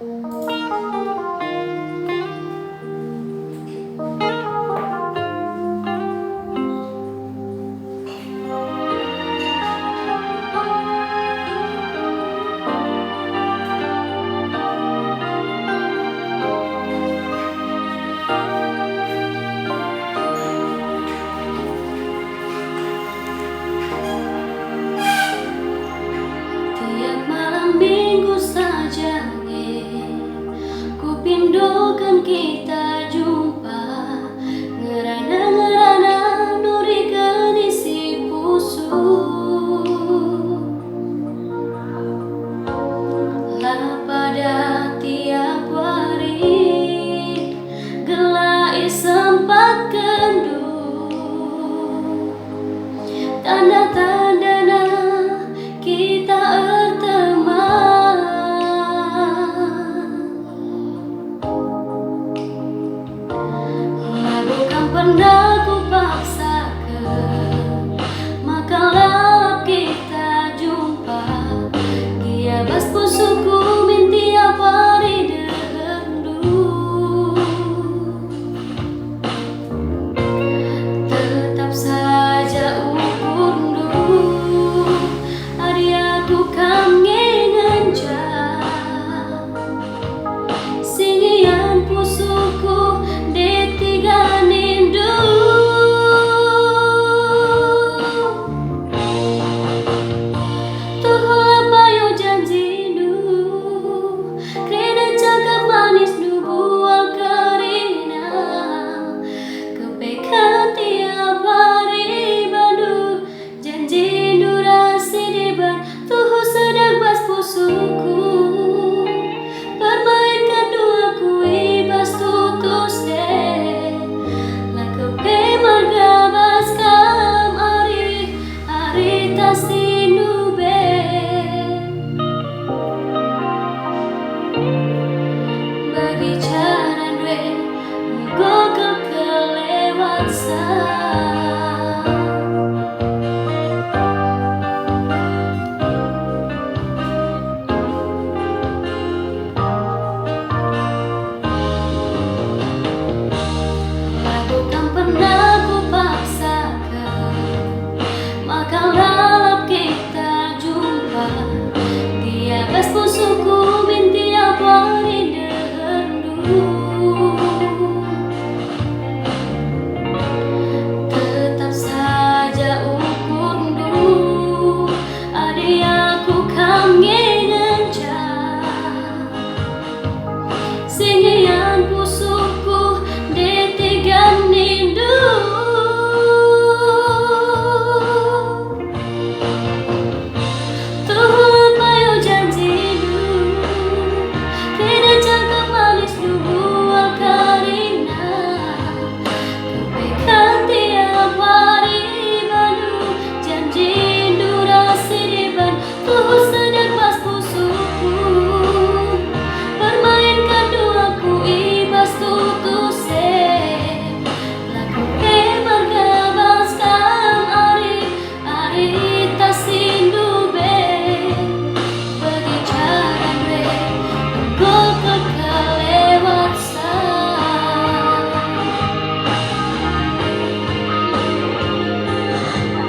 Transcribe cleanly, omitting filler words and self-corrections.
Tiap malam minggu saja ku pindukan kita jumpa, ngerana-ngerana nurikan isi pusu. Lah pada tiap hari gelai sempat kendu, tanda-tanda kita berteman. Bukan pernah ku paksakan, makalah kita jumpa. Dia bas pusuku minti apa didendu. Tetap saja upundu, hari aku kangen jam singian pusuku detiga nindu. Tuh apa yo janji nu, kena cakap manis nu bual kerina, kepekan tiap hari bandu janji nu rasi deban tuh sedang bas pusu.